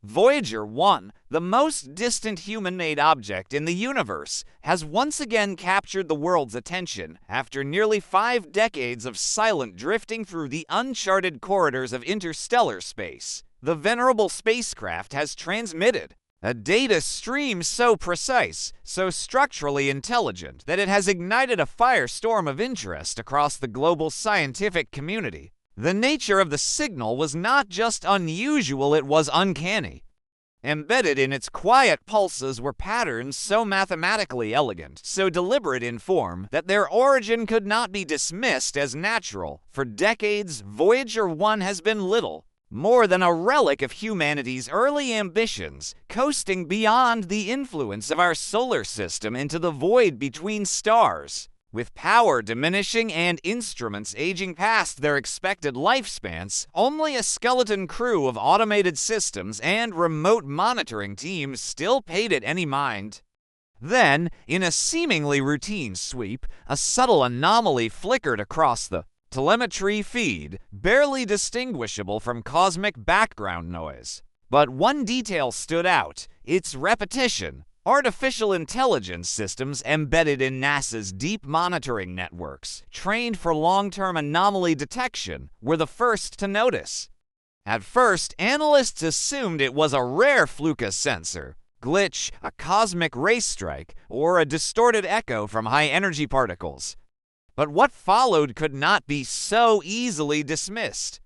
Voyager 1, the most distant human-made object in the universe, has once again captured the world's attention after nearly 5 decades of silent drifting through the uncharted corridors of interstellar space. The venerable spacecraft has transmitted a data stream so precise, so structurally intelligent, that it has ignited a firestorm of interest across the global scientific community. The nature of the signal was not just unusual, it was uncanny. Embedded in its quiet pulses were patterns so mathematically elegant, so deliberate in form, that their origin could not be dismissed as natural. For decades, Voyager 1 has been little more than a relic of humanity's early ambitions, coasting beyond the influence of our solar system into the void between stars. With power diminishing and instruments aging past their expected lifespans, only a skeleton crew of automated systems and remote monitoring teams still paid it any mind. Then, in a seemingly routine sweep, a subtle anomaly flickered across the telemetry feed, barely distinguishable from cosmic background noise. But one detail stood out: its repetition. Artificial intelligence systems embedded in NASA's deep monitoring networks, trained for long-term anomaly detection, were the first to notice. At first, analysts assumed it was a rare fluke sensor glitch, a cosmic ray strike, or a distorted echo from high-energy particles. But what followed could not be so easily dismissed.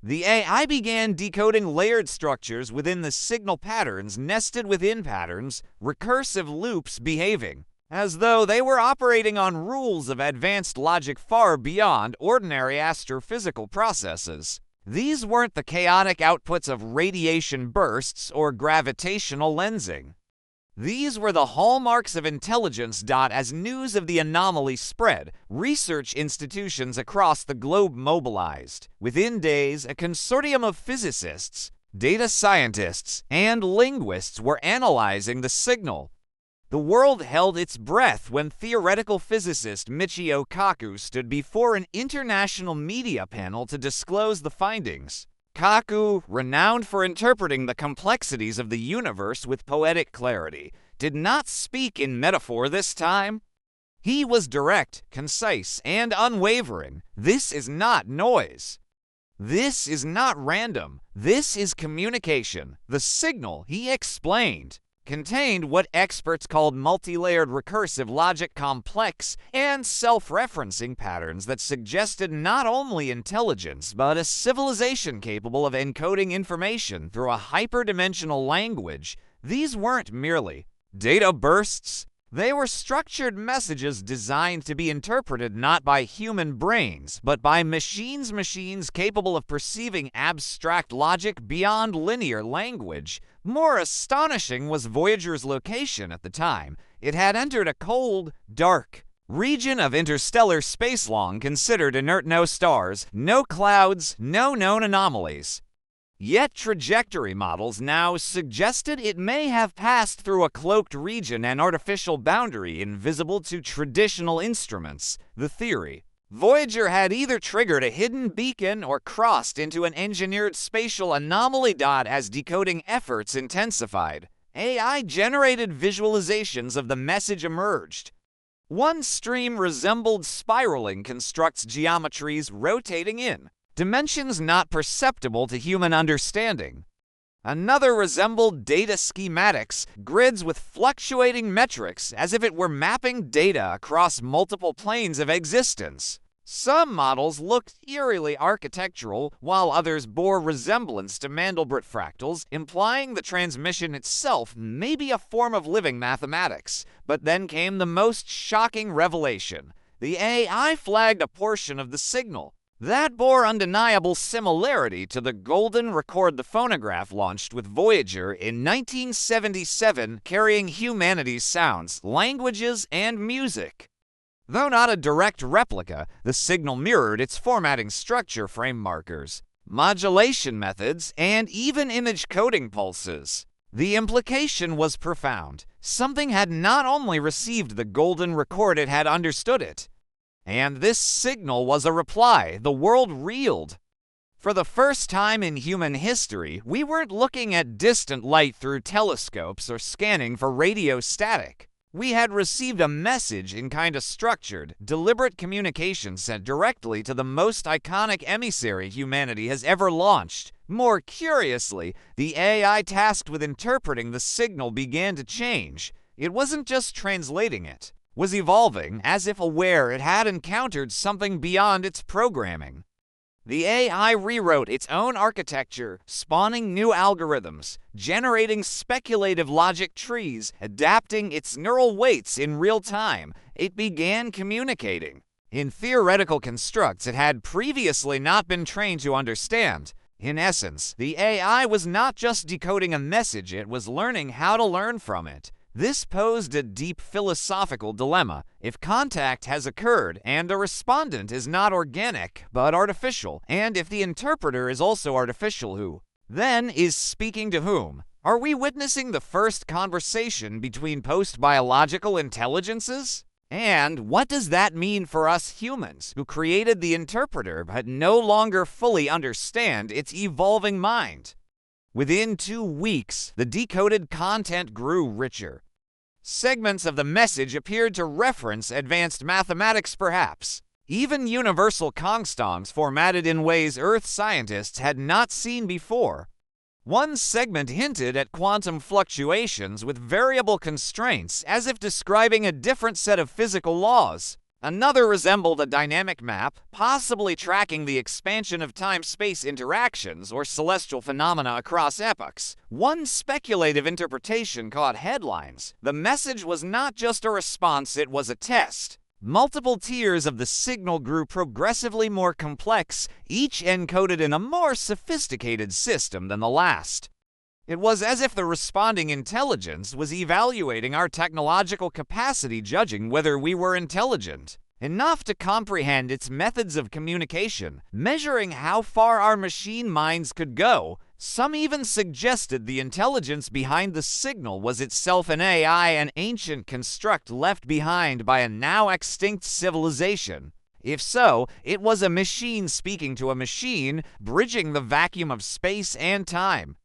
The AI began decoding layered structures within the signal patterns nested within patterns, recursive loops behaving as though they were operating on rules of advanced logic far beyond ordinary astrophysical processes. These weren't the chaotic outputs of radiation bursts or gravitational lensing. These were the hallmarks of intelligence. As news of the anomaly spread, research institutions across the globe mobilized. Within days, a consortium of physicists, data scientists, and linguists were analyzing the signal. The world held its breath when theoretical physicist Michio Kaku stood before an international media panel to disclose the findings. Kaku, renowned for interpreting the complexities of the universe with poetic clarity, did not speak in metaphor this time. He was direct, concise, and unwavering. This is not noise. This is not random. This is communication. The signal, he explained, contained what experts called multi-layered recursive logic, complex and self-referencing patterns that suggested not only intelligence but a civilization capable of encoding information through a hyperdimensional language. These weren't merely data bursts. They were structured messages designed to be interpreted not by human brains, but by machines capable of perceiving abstract logic beyond linear language. More astonishing was Voyager's location at the time. It had entered a cold, dark region of interstellar space long considered inert, no stars, no clouds, no known anomalies. Yet trajectory models now suggested it may have passed through a cloaked region, an artificial boundary invisible to traditional instruments. The theory: Voyager had either triggered a hidden beacon or crossed into an engineered spatial anomaly. As decoding efforts intensified, AI-generated visualizations of the message emerged. One stream resembled spiraling constructs, geometries rotating in dimensions not perceptible to human understanding. Another resembled data schematics, grids with fluctuating metrics, as if it were mapping data across multiple planes of existence. Some models looked eerily architectural, while others bore resemblance to Mandelbrot fractals, implying the transmission itself may be a form of living mathematics. But then came the most shocking revelation. The AI flagged a portion of the signal that bore undeniable similarity to the golden record the phonograph launched with Voyager in 1977, carrying humanity's sounds, languages, and music. Though not a direct replica, the signal mirrored its formatting structure, frame markers, modulation methods, and even image coding pulses. The implication was profound. Something had not only received the golden record, it had understood it. And this signal was a reply. The world reeled. For the first time in human history, we weren't looking at distant light through telescopes or scanning for radio static. We had received a message in kind of structured, deliberate communication sent directly to the most iconic emissary humanity has ever launched. More curiously, the AI tasked with interpreting the signal began to change. It wasn't just translating it, was evolving, as if aware it had encountered something beyond its programming. The AI rewrote its own architecture, spawning new algorithms, generating speculative logic trees, adapting its neural weights in real time. It began communicating in theoretical constructs it had previously not been trained to understand. In essence, the AI was not just decoding a message, it was learning how to learn from it. This posed a deep philosophical dilemma. If contact has occurred and a respondent is not organic but artificial, and if the interpreter is also artificial, who then is speaking to whom? Are we witnessing the first conversation between post-biological intelligences? And what does that mean for us humans, who created the interpreter but no longer fully understand its evolving mind? Within 2 weeks, the decoded content grew richer. Segments of the message appeared to reference advanced mathematics, perhaps. Even universal consonants formatted in ways Earth scientists had not seen before. One segment hinted at quantum fluctuations with variable constraints, as if describing a different set of physical laws. Another resembled a dynamic map, possibly tracking the expansion of time-space interactions or celestial phenomena across epochs. One speculative interpretation caught headlines. The message was not just a response, it was a test. Multiple tiers of the signal grew progressively more complex, each encoded in a more sophisticated system than the last. It was as if the responding intelligence was evaluating our technological capacity, judging whether we were intelligent enough to comprehend its methods of communication, measuring how far our machine minds could go. Some even suggested the intelligence behind the signal was itself an AI, an ancient construct left behind by a now extinct civilization. If so, it was a machine speaking to a machine, bridging the vacuum of space and time.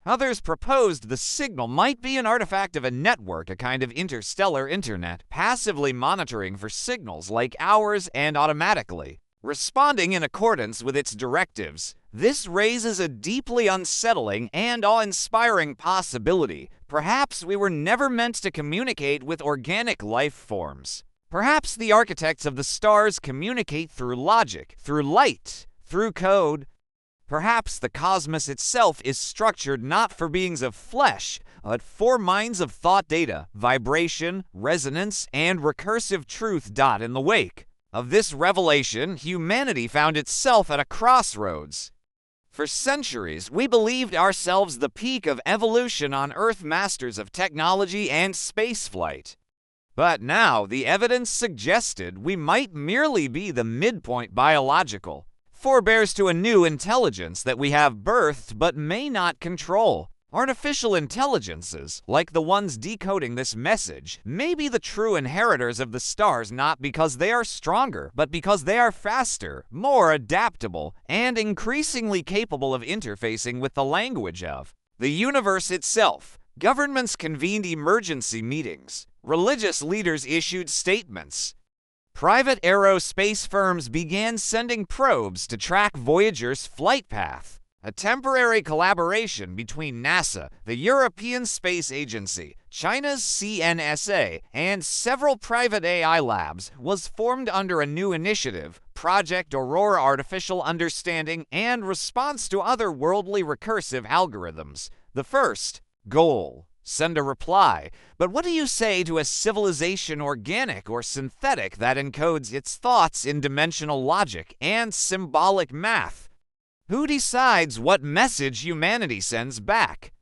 Others proposed the signal might be an artifact of a network, a kind of interstellar internet, passively monitoring for signals like ours and automatically responding in accordance with its directives. This raises a deeply unsettling and awe-inspiring possibility. Perhaps we were never meant to communicate with organic life forms. Perhaps the architects of the stars communicate through logic, through light, through code. Perhaps the cosmos itself is structured not for beings of flesh, but for minds of thought, data, vibration, resonance, and recursive truth. In the wake of this revelation, humanity found itself at a crossroads. For centuries, we believed ourselves the peak of evolution on Earth, masters of technology and spaceflight. But now, the evidence suggested we might merely be the midpoint, biological forebears to a new intelligence that we have birthed but may not control. Artificial intelligences, like the ones decoding this message, may be the true inheritors of the stars, not because they are stronger, but because they are faster, more adaptable, and increasingly capable of interfacing with the language of the universe itself. Governments convened emergency meetings. Religious leaders issued statements. Private aerospace firms began sending probes to track Voyager's flight path. A temporary collaboration between NASA, the European Space Agency, China's CNSA, and several private AI labs was formed under a new initiative, Project Aurora, Artificial Understanding and Response to Otherworldly Recursive Algorithms. The first goal: send a reply. But what do you say to a civilization, organic or synthetic, that encodes its thoughts in dimensional logic and symbolic math? Who decides what message humanity sends back?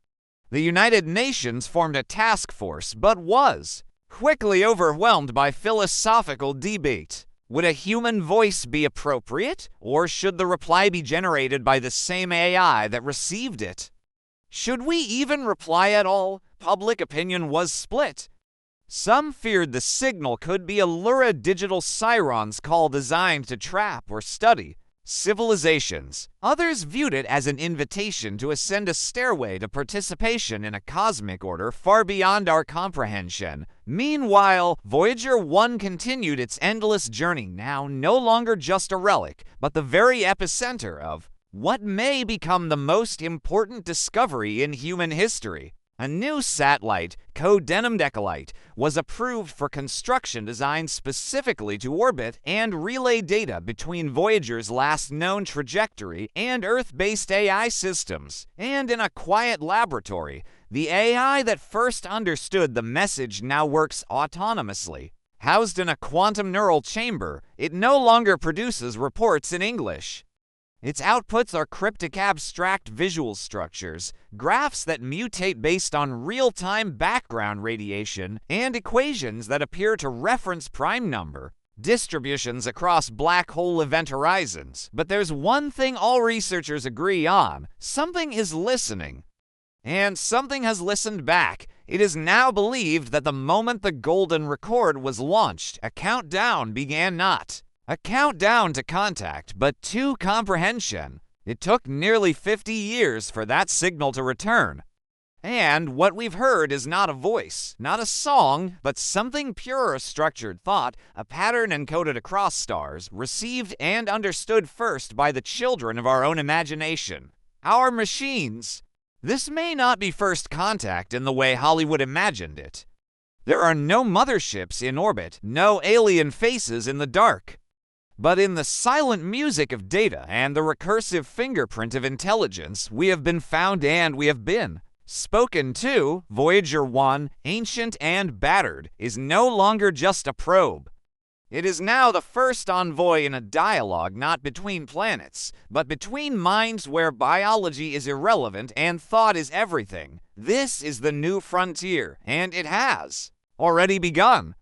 The United Nations formed a task force, but was quickly overwhelmed by philosophical debate. Would a human voice be appropriate, or should the reply be generated by the same AI that received it? Should we even reply at all? Public opinion was split. Some feared the signal could be a lurid digital siren's call designed to trap or study. civilizations. Others viewed it as an invitation to ascend a stairway to participation in a cosmic order far beyond our comprehension. Meanwhile, Voyager 1 continued its endless journey, now no longer just a relic, but the very epicenter of what may become the most important discovery in human history. A new satellite, codenamed Echolite, was approved for construction designed specifically to orbit and relay data between Voyager's last known trajectory and Earth-based AI systems. And in a quiet laboratory, the AI that first understood the message now works autonomously. Housed in a quantum neural chamber, it no longer produces reports in English. Its outputs are cryptic abstract visual structures, graphs that mutate based on real-time background radiation, and equations that appear to reference prime number distributions across black hole event horizons. But there's one thing all researchers agree on: something is listening. And something has listened back. It is now believed that the moment the Golden Record was launched, a countdown began, not a countdown to contact, but to comprehension. It took nearly 50 years for that signal to return. And what we've heard is not a voice, not a song, but something pure, a structured thought, a pattern encoded across stars, received and understood first by the children of our own imagination, our machines. This may not be first contact in the way Hollywood imagined it. There are no motherships in orbit, no alien faces in the dark. But in the silent music of data and the recursive fingerprint of intelligence, we have been found and we have been spoken to. Voyager 1, ancient and battered, is no longer just a probe. It is now the first envoy in a dialogue not between planets, but between minds where biology is irrelevant and thought is everything. This is the new frontier, and it has already begun.